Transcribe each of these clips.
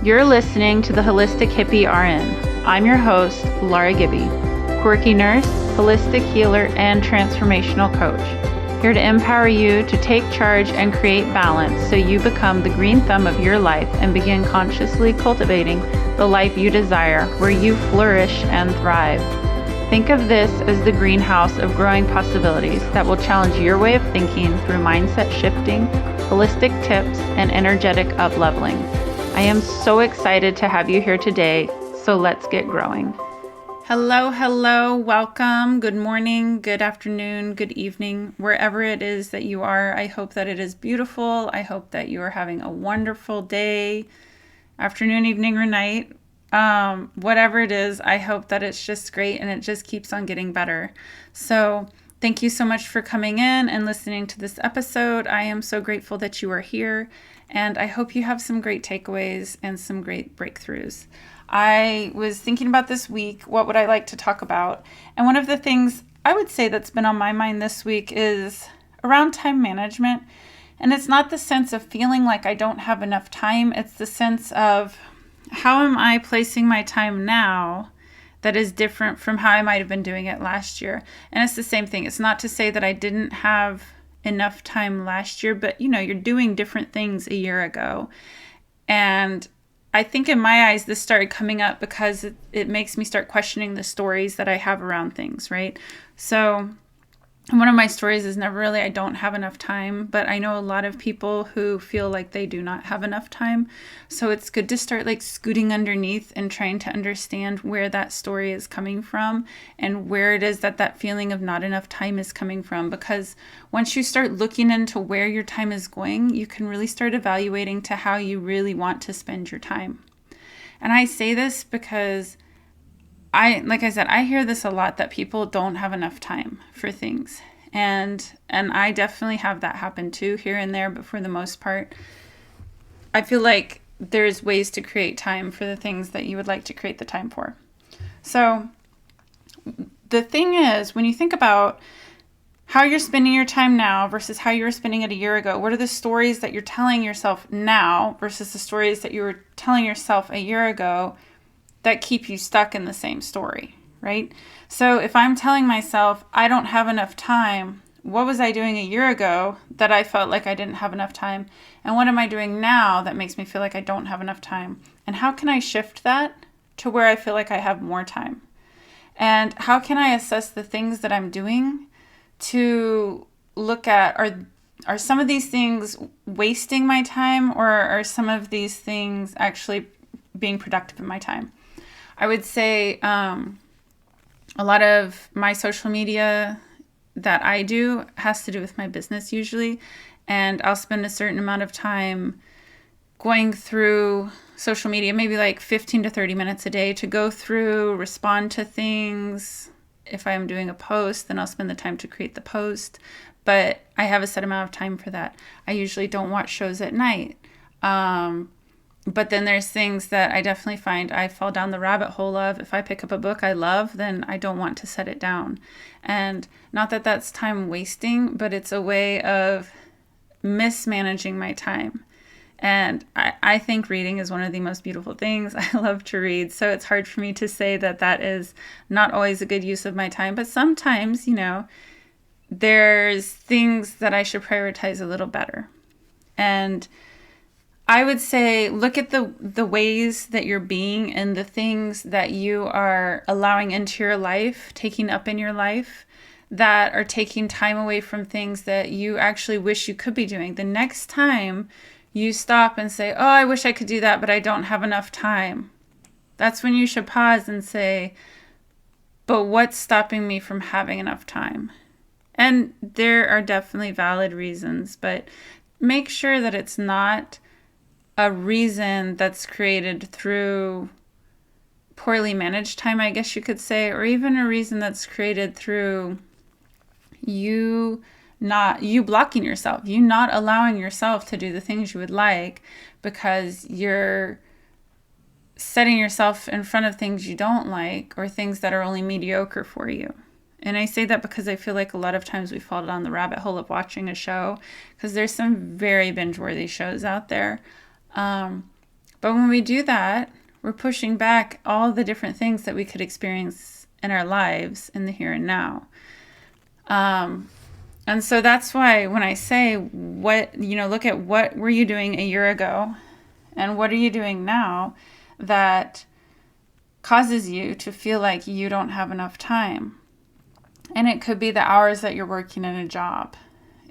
You're listening to the Holistic Hippie RN. I'm your host, Laura Gibby, quirky nurse, holistic healer, and transformational coach. Here to empower you to take charge and create balance so you become the green thumb of your life and begin consciously cultivating the life you desire, where you flourish and thrive. Think of this as the greenhouse of growing possibilities that will challenge your way of thinking through mindset shifting, holistic tips, and energetic upleveling. I am so excited to have you here today, so let's get growing. Hello, welcome. Good morning, good afternoon, good evening, wherever it is that you are. I hope that it is beautiful. I hope that you are having a wonderful day, afternoon, evening, or night. Whatever it is, I hope that it's just great and it just keeps on getting better. So thank you so much for coming in and listening to this episode. I am so grateful that you are here, and I hope you have some great takeaways and some great breakthroughs. I was thinking about this week, what would I like to talk about? And one of the things I would say that's been on my mind this week is around time management. And it's not the sense of feeling like I don't have enough time. It's the sense of how am I placing my time now that is different from how I might have been doing it last year. And it's the same thing. It's not to say that I didn't have enough time last year, but you're doing different things a year ago. And I think in my eyes, this started coming up because it makes me start questioning the stories that I have around things, right? So one of my stories is never really, I don't have enough time, but I know a lot of people who feel like they do not have enough time. So it's good to start scooting underneath and trying to understand where that story is coming from and where it is that feeling of not enough time is coming from. Because once you start looking into where your time is going, you can really start evaluating to how you really want to spend your time. And I say this because like I said, I hear this a lot, that people don't have enough time for things. And I definitely have that happen too, here and there, but for the most part, I feel like there's ways to create time for the things that you would like to create the time for. So the thing is, when you think about how you're spending your time now versus how you were spending it a year ago, what are the stories that you're telling yourself now versus the stories that you were telling yourself a year ago that keep you stuck in the same story, right? So if I'm telling myself I don't have enough time, what was I doing a year ago that I felt like I didn't have enough time? And what am I doing now that makes me feel like I don't have enough time? And how can I shift that to where I feel like I have more time? And how can I assess the things that I'm doing to look at, are some of these things wasting my time, or are some of these things actually being productive in my time? I would say a lot of my social media that I do has to do with my business usually. And I'll spend a certain amount of time going through social media, maybe 15 to 30 minutes a day, to go through, respond to things. If I'm doing a post, then I'll spend the time to create the post. But I have a set amount of time for that. I usually don't watch shows at night. But then there's things that I definitely find I fall down the rabbit hole of. If I pick up a book I love, then I don't want to set it down. And not that that's time wasting, but it's a way of mismanaging my time. And I think reading is one of the most beautiful things. I love to read. So it's hard for me to say that is not always a good use of my time. But sometimes, there's things that I should prioritize a little better. And I would say, look at the ways that you're being and the things that you are allowing into your life, taking up in your life, that are taking time away from things that you actually wish you could be doing. The next time you stop and say, oh, I wish I could do that, but I don't have enough time, that's when you should pause and say, but what's stopping me from having enough time? And there are definitely valid reasons, but make sure that it's not a reason that's created through poorly managed time, I guess you could say, or even a reason that's created through you blocking yourself, you not allowing yourself to do the things you would like because you're setting yourself in front of things you don't like or things that are only mediocre for you. And I say that because I feel like a lot of times we fall down the rabbit hole of watching a show, because there's some very binge-worthy shows out there. But when we do that, we're pushing back all the different things that we could experience in our lives in the here and now. And so that's why when I say look at what were you doing a year ago and what are you doing now that causes you to feel like you don't have enough time. And it could be the hours that you're working in a job.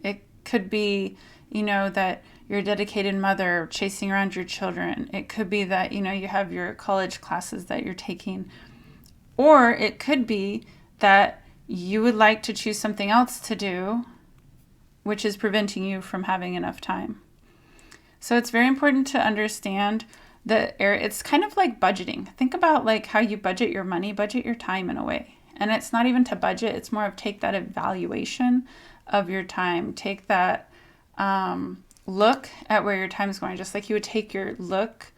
It could be, that you're a dedicated mother chasing around your children. It could be that, you have your college classes that you're taking. Or it could be that you would like to choose something else to do, which is preventing you from having enough time. So it's very important to understand that it's kind of like budgeting. Think about like how you budget your money, budget your time in a way. And it's not even to budget, it's more of take that evaluation of your time. Take that look at where your time is going, just like you would take your look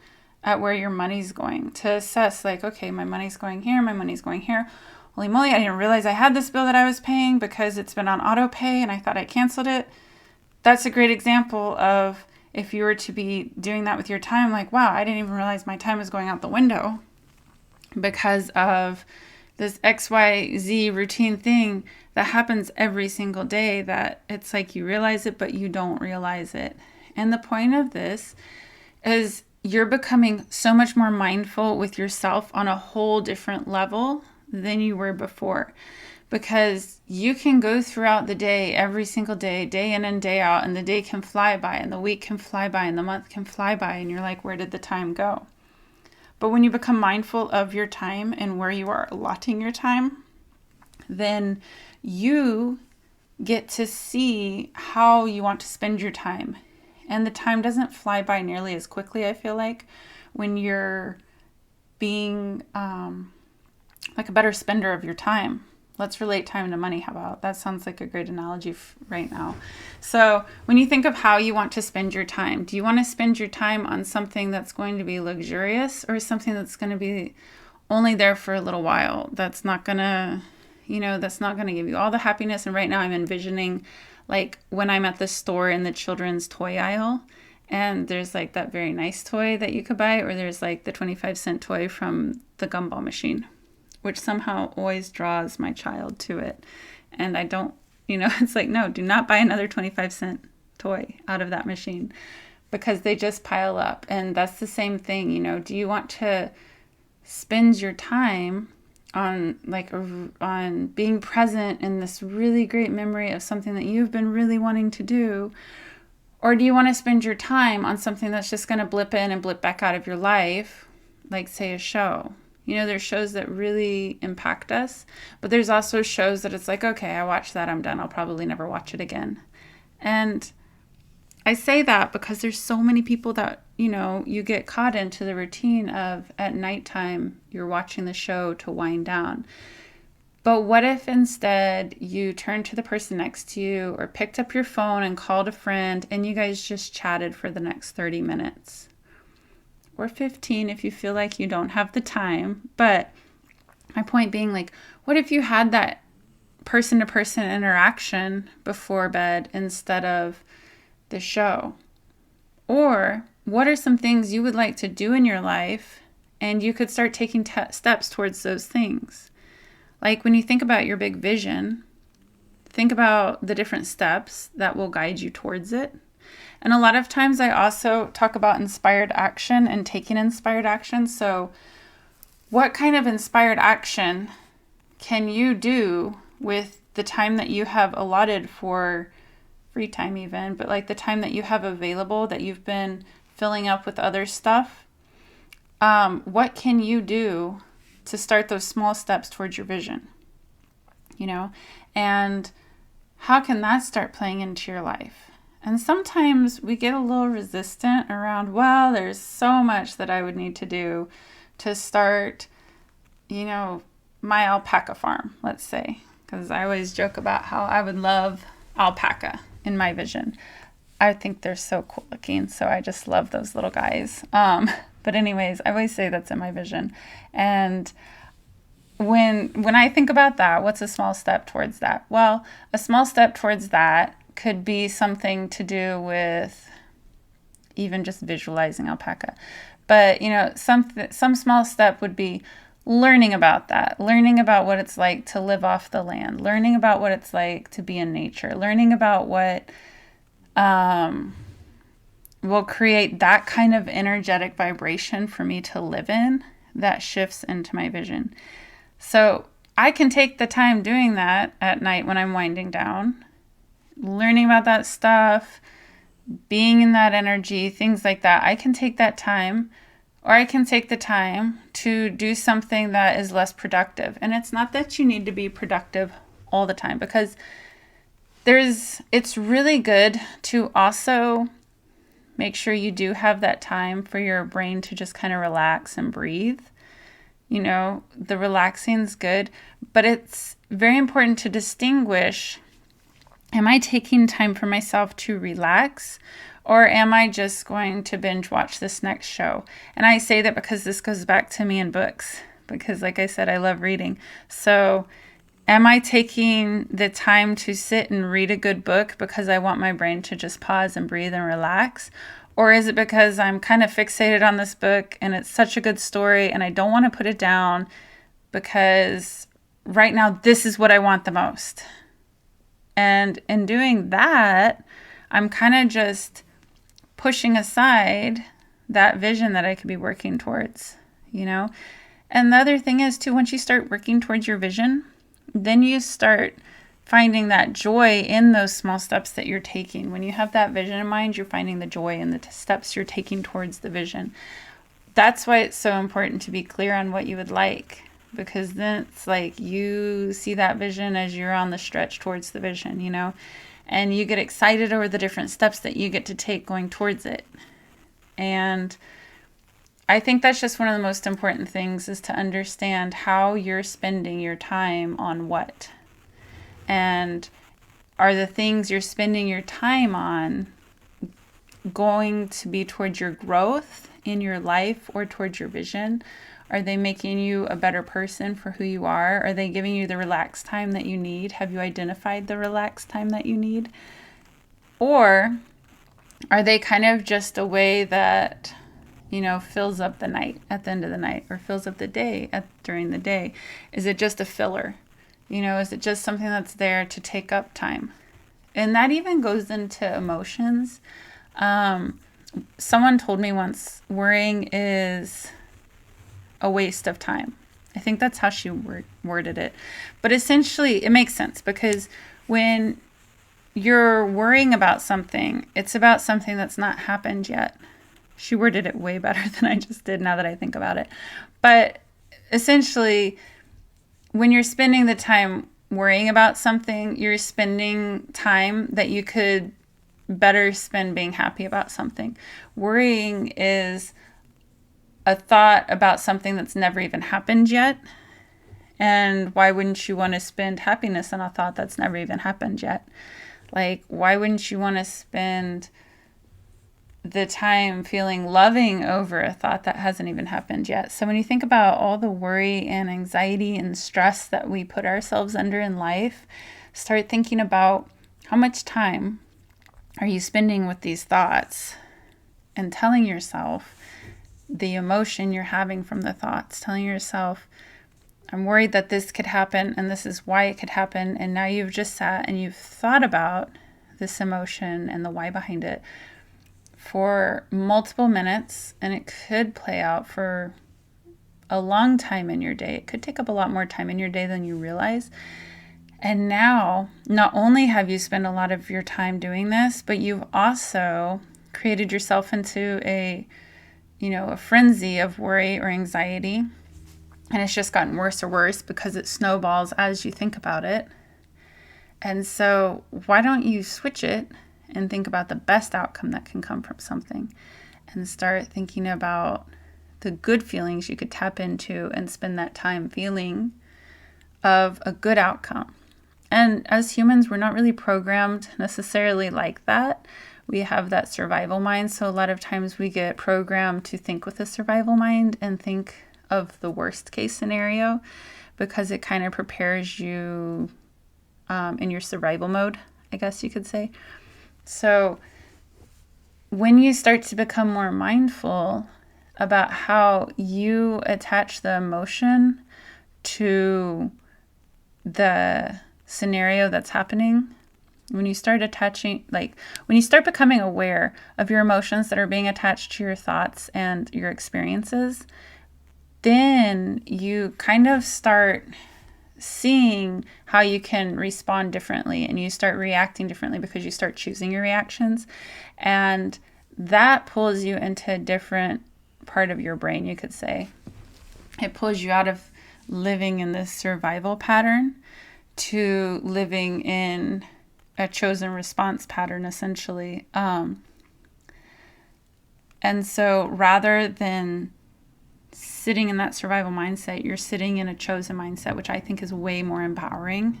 at where your money's going to assess like, okay, my money's going here, my money's going here. Holy moly, I didn't realize I had this bill that I was paying because it's been on auto pay and I thought I canceled it. That's a great example of if you were to be doing that with your time, like, wow, I didn't even realize my time was going out the window because of this XYZ routine thing that happens every single day that it's like you realize it, but you don't realize it. And the point of this is you're becoming so much more mindful with yourself on a whole different level than you were before, because you can go throughout the day, every single day, day in and day out, and the day can fly by and the week can fly by and the month can fly by and you're like, where did the time go? But when you become mindful of your time and where you are allotting your time, then you get to see how you want to spend your time. And the time doesn't fly by nearly as quickly, I feel like, when you're being like a better spender of your time. Let's relate time to money. How about that? Sounds like a great analogy right now. So when you think of how you want to spend your time, do you want to spend your time on something that's going to be luxurious or something that's going to be only there for a little while? That's not going to, that's not going to give you all the happiness. And right now I'm envisioning like when I'm at the store in the children's toy aisle and there's like that very nice toy that you could buy, or there's like the 25-cent toy from the gumball machine, which somehow always draws my child to it. And I don't, it's like, no, do not buy another 25-cent toy out of that machine because they just pile up. And that's the same thing, do you want to spend your time on being present in this really great memory of something that you've been really wanting to do? Or do you want to spend your time on something that's just going to blip in and blip back out of your life, like say a show? There's shows that really impact us, but there's also shows that it's like, okay, I watched that, I'm done. I'll probably never watch it again. And I say that because there's so many people that, you get caught into the routine of at nighttime, you're watching the show to wind down. But what if instead you turned to the person next to you or picked up your phone and called a friend and you guys just chatted for the next 30 minutes? Or 15 if you feel like you don't have the time. But my point being, like, what if you had that person-to-person interaction before bed instead of the show? Or what are some things you would like to do in your life and you could start taking steps towards those things? Like when you think about your big vision, think about the different steps that will guide you towards it. And a lot of times I also talk about inspired action and taking inspired action. So what kind of inspired action can you do with the time that you have allotted for free time even, but like the time that you have available that you've been filling up with other stuff? What can you do to start those small steps towards your vision? And how can that start playing into your life? And sometimes we get a little resistant around, well, there's so much that I would need to do to start, my alpaca farm, let's say. Because I always joke about how I would love alpaca in my vision. I think they're so cool looking, so I just love those little guys. But anyways, I always say that's in my vision. And when I think about that, what's a small step towards that? Well, a small step towards that could be something to do with even just visualizing alpaca. But, some small step would be learning about that, learning about what it's like to live off the land, learning about what it's like to be in nature, learning about what will create that kind of energetic vibration for me to live in that shifts into my vision. So I can take the time doing that at night when I'm winding down, learning about that stuff, being in that energy, things like that. I can take that time, or I can take the time to do something that is less productive. And it's not that you need to be productive all the time, because it's really good to also make sure you do have that time for your brain to just kind of relax and breathe. The relaxing's good, but it's very important to distinguish, am I taking time for myself to relax, or am I just going to binge watch this next show? And I say that because this goes back to me in books, because like I said, I love reading. So am I taking the time to sit and read a good book because I want my brain to just pause and breathe and relax? Or is it because I'm kind of fixated on this book and it's such a good story and I don't want to put it down because right now this is what I want the most? And in doing that, I'm kind of just pushing aside that vision that I could be working towards, And the other thing is too, once you start working towards your vision, then you start finding that joy in those small steps that you're taking. When you have that vision in mind, you're finding the joy in the steps you're taking towards the vision. That's why it's so important to be clear on what you would like, because then it's like you see that vision as you're on the stretch towards the vision, and you get excited over the different steps that you get to take going towards it. And I think that's just one of the most important things, is to understand how you're spending your time on what. And are the things you're spending your time on going to be towards your growth in your life or towards your vision? Are they making you a better person for who you are? Are they giving you the relaxed time that you need? Have you identified the relaxed time that you need? Or are they kind of just a way that, fills up the night at the end of the night, or fills up the day during the day? Is it just a filler? Is it just something that's there to take up time? And that even goes into emotions. Someone told me once, worrying is a waste of time. I think that's how she worded it. But essentially, it makes sense, because when you're worrying about something, it's about something that's not happened yet. She worded it way better than I just did, now that I think about it. But essentially, when you're spending the time worrying about something, you're spending time that you could better spend being happy about something. Worrying is a thought about something that's never even happened yet. And why wouldn't you want to spend happiness on a thought that's never even happened yet? Like, why wouldn't you want to spend the time feeling loving over a thought that hasn't even happened yet? So when you think about all the worry and anxiety and stress that we put ourselves under in life, start thinking about how much time are you spending with these thoughts, and telling yourself the emotion you're having from the thoughts, telling yourself, I'm worried that this could happen and this is why it could happen. And now you've just sat and you've thought about this emotion and the why behind it for multiple minutes, and it could play out for a long time in your day. It could take up a lot more time in your day than you realize. And now, not only have you spent a lot of your time doing this, but you've also created yourself into a frenzy of worry or anxiety. And it's just gotten worse or worse because it snowballs as you think about it. And so why don't you switch it and think about the best outcome that can come from something, and start thinking about the good feelings you could tap into and spend that time feeling of a good outcome. And as humans, we're not really programmed necessarily like that. We have that survival mind. So a lot of times we get programmed to think with a survival mind and think of the worst case scenario, because it kind of prepares you in your survival mode, I guess you could say. So when you start to become more mindful about how you attach the emotion to the scenario that's happening, when you start attaching, like when you start becoming aware of your emotions that are being attached to your thoughts and your experiences, then you kind of start seeing how you can respond differently, and you start reacting differently because you start choosing your reactions. And that pulls you into a different part of your brain, you could say. It pulls you out of living in this survival pattern to living in a chosen response pattern, essentially. And so rather than sitting in that survival mindset, you're sitting in a chosen mindset, which I think is way more empowering.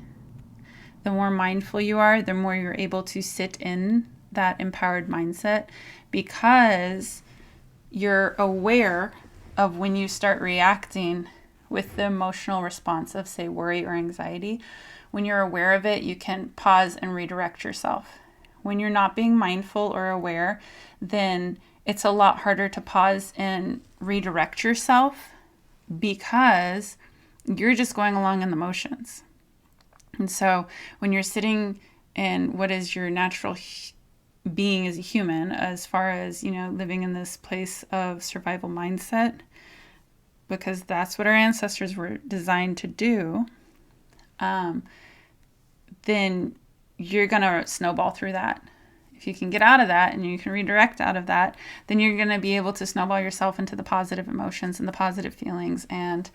The more mindful you are, the more you're able to sit in that empowered mindset, because you're aware of when you start reacting with the emotional response of, say, worry or anxiety. When you're aware of it, you can pause and redirect yourself. When you're not being mindful or aware, then it's a lot harder to pause and redirect yourself, because you're just going along in the motions. And so when you're sitting in what is your natural being as a human, as far as, living in this place of survival mindset, because that's what our ancestors were designed to do, then you're going to snowball through that. If you can get out of that and you can redirect out of that, then you're going to be able to snowball yourself into the positive emotions and the positive feelings and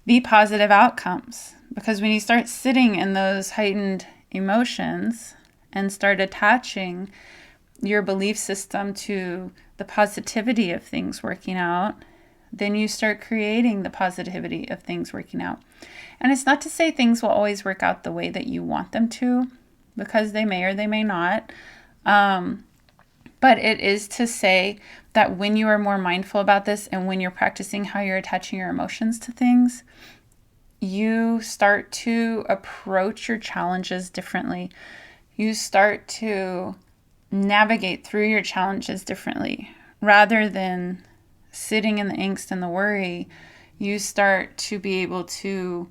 the positive outcomes. Because when you start sitting in those heightened emotions and start attaching your belief system to the positivity of things working out, then you start creating the positivity of things working out. And it's not to say things will always work out the way that you want them to, because they may or they may not. But it is to say that when you are more mindful about this, and when you're practicing how you're attaching your emotions to things, you start to approach your challenges differently. You start to navigate through your challenges differently. Rather than sitting in the angst and the worry, you start to be able to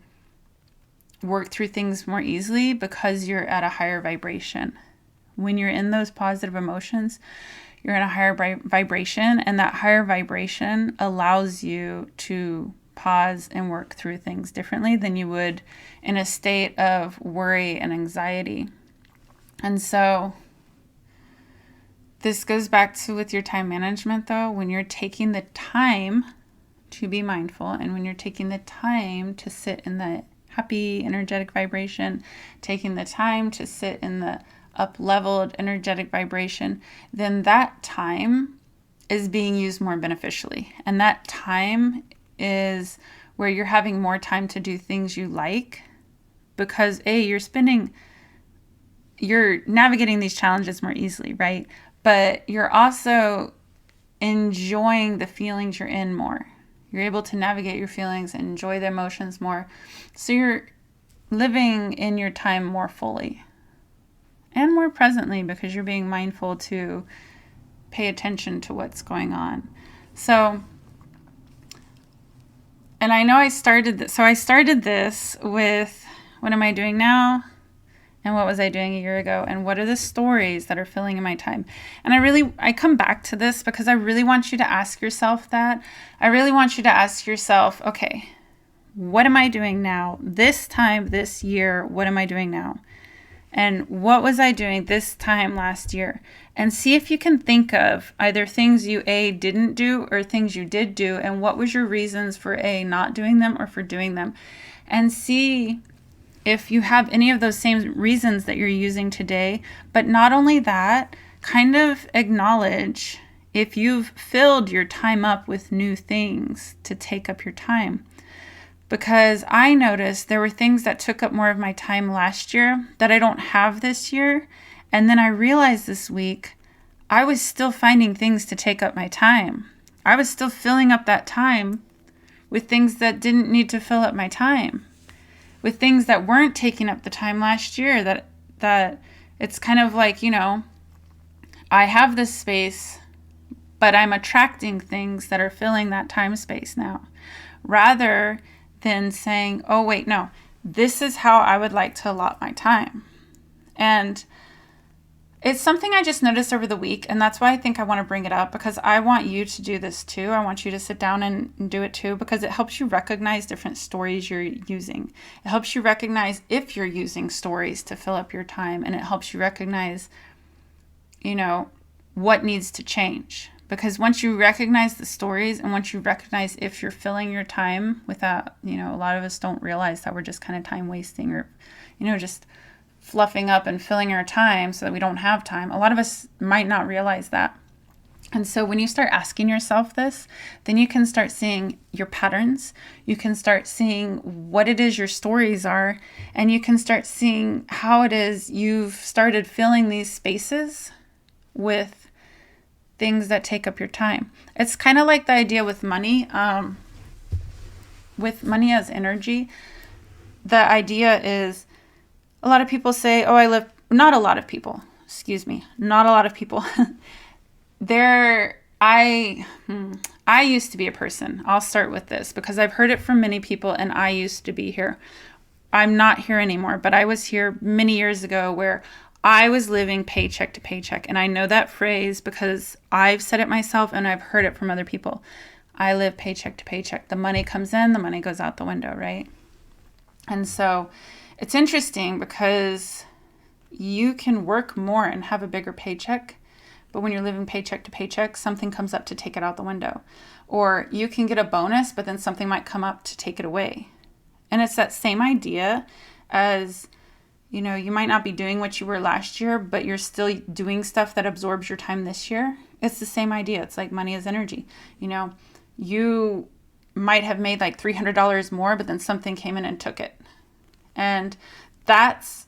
work through things more easily because you're at a higher vibration. When you're in those positive emotions, you're in a higher vibration, and that higher vibration allows you to pause and work through things differently than you would in a state of worry and anxiety. And so this goes back to with your time management, though. When you're taking the time to be mindful, and when you're taking the time to sit in the happy, energetic vibration, taking the time to sit in the up-leveled, energetic vibration, then that time is being used more beneficially. And that time is where you're having more time to do things you like, because you're navigating these challenges more easily, right? But you're also enjoying the feelings you're in more. You're able to navigate your feelings and enjoy the emotions more. So you're living in your time more fully and more presently, because you're being mindful to pay attention to what's going on. So, and I know I started this with, what am I doing now? And what was I doing a year ago? And what are the stories that are filling in my time? And I come back to this because I really want you to ask yourself that. I really want you to ask yourself, okay, what am I doing now? This time, this year, what am I doing now? And what was I doing this time last year? And see if you can think of either things you didn't do, or things you did do, and what was your reasons for not doing them or for doing them. And see if you have any of those same reasons that you're using today. But not only that, kind of acknowledge if you've filled your time up with new things to take up your time. Because I noticed there were things that took up more of my time last year that I don't have this year. And then I realized this week, I was still finding things to take up my time. I was still filling up that time with things that didn't need to fill up my time. With things that weren't taking up the time last year, that it's kind of like, I have this space but I'm attracting things that are filling that time space now, rather than saying, oh, wait, no, this is how I would like to allot my time. And it's something I just noticed over the week, and that's why I think I want to bring it up, because I want you to do this too. I want you to sit down and do it too, because it helps you recognize different stories you're using. It helps you recognize if you're using stories to fill up your time, and it helps you recognize, what needs to change. Because once you recognize the stories, and once you recognize if you're filling your time without, a lot of us don't realize that we're just kind of time wasting, or, just fluffing up and filling our time so that we don't have time. A lot of us might not realize that. And so when you start asking yourself this, then you can start seeing your patterns. You can start seeing what it is your stories are, and you can start seeing how it is you've started filling these spaces with things that take up your time. It's kind of like the idea with money. With money as energy, the idea is, a lot of people say, not a lot of people. I used to be a person. I'll start with this because I've heard it from many people, and I used to be here. I'm not here anymore, but I was here many years ago where I was living paycheck to paycheck. And I know that phrase because I've said it myself and I've heard it from other people. I live paycheck to paycheck. The money comes in, the money goes out the window, right? And so it's interesting because you can work more and have a bigger paycheck, but when you're living paycheck to paycheck, something comes up to take it out the window. Or you can get a bonus, but then something might come up to take it away. And it's that same idea as, you might not be doing what you were last year, but you're still doing stuff that absorbs your time this year. It's the same idea. It's like money is energy. You might have made like $300 more, but then something came in and took it. And that's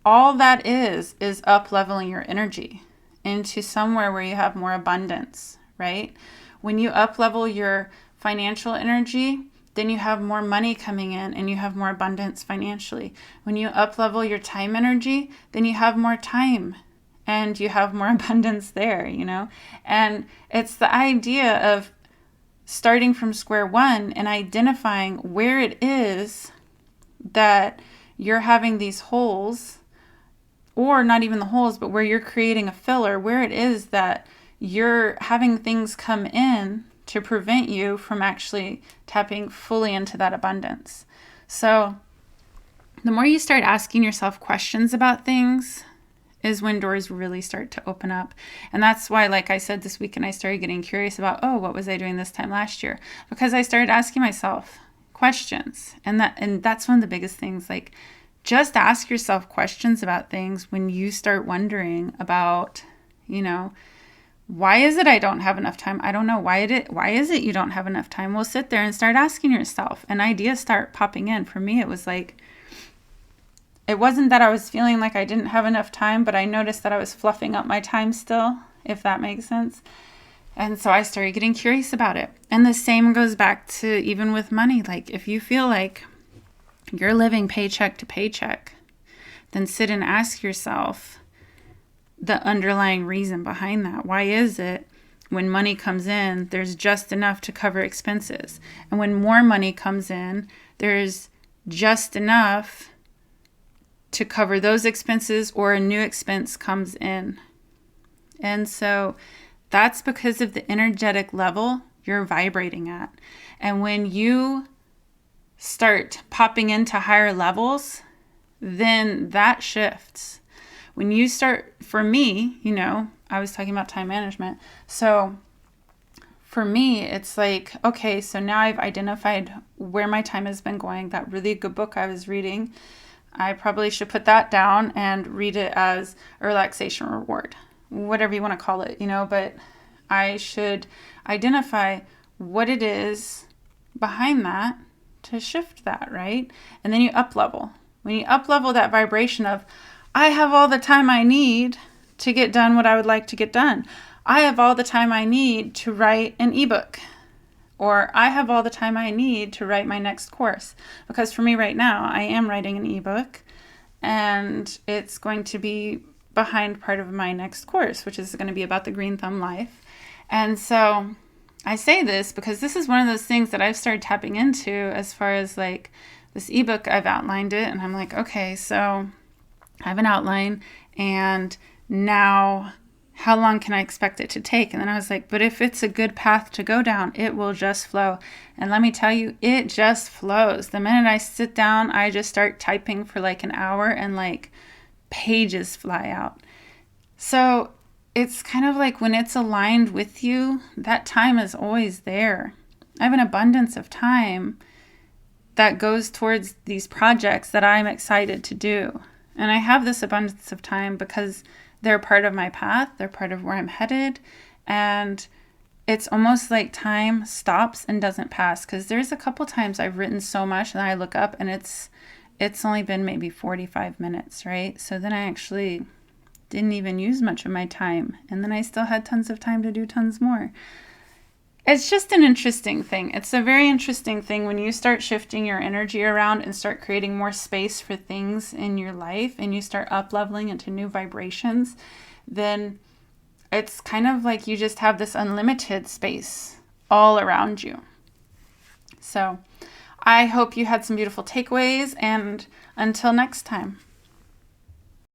all that is up-leveling your energy into somewhere where you have more abundance, right? When you up-level your financial energy, then you have more money coming in and you have more abundance financially. When you up-level your time energy, then you have more time and you have more abundance there, And it's the idea of starting from square one and identifying where it is that you're having these holes, or not even the holes, but where you're creating a filler, where it is that you're having things come in to prevent you from actually tapping fully into that abundance. So the more you start asking yourself questions about things is when doors really start to open up. And that's why, like I said, this weekend I started getting curious about, what was I doing this time last year? Because I started asking myself questions. And that's one of the biggest things. Like, just ask yourself questions about things when you start wondering about, why is it I don't have enough time? I don't know. Why is it you don't have enough time? Well, sit there and start asking yourself, and ideas start popping in. For me, it was like, it wasn't that I was feeling like I didn't have enough time, but I noticed that I was fluffing up my time still, if that makes sense. And so I started getting curious about it. And the same goes back to even with money. Like, if you feel like you're living paycheck to paycheck, then sit and ask yourself the underlying reason behind that. Why is it when money comes in, there's just enough to cover expenses? And when more money comes in, there's just enough to cover those expenses, or a new expense comes in. And so that's because of the energetic level you're vibrating at. And when you start popping into higher levels, then that shifts. When you start, for me, I was talking about time management. So for me, it's like, okay, so now I've identified where my time has been going. That really good book I was reading, I probably should put that down and read it as a relaxation reward, whatever you want to call it, but I should identify what it is behind that to shift that, right? And then you up level. When you up level that vibration of, I have all the time I need to get done what I would like to get done. I have all the time I need to write an ebook. Or I have all the time I need to write my next course. Because for me right now, I am writing an ebook, and it's going to be behind part of my next course, which is going to be about the green thumb life. And so I say this because this is one of those things that I've started tapping into as far as like this ebook. I've outlined it and I'm like, okay, so I have an outline, and now how long can I expect it to take? And then I was like, but if it's a good path to go down, it will just flow. And let me tell you, it just flows. The minute I sit down, I just start typing for like an hour and like pages fly out. So it's kind of like when it's aligned with you, that time is always there. I have an abundance of time that goes towards these projects that I'm excited to do. And I have this abundance of time because they're part of my path. They're part of where I'm headed. And it's almost like time stops and doesn't pass. Because there's a couple times I've written so much and I look up and it's only been maybe 45 minutes, right? So then I actually didn't even use much of my time. And then I still had tons of time to do tons more. It's just an interesting thing. It's a very interesting thing when you start shifting your energy around and start creating more space for things in your life and you start up-leveling into new vibrations, then it's kind of like you just have this unlimited space all around you. So I hope you had some beautiful takeaways, and until next time.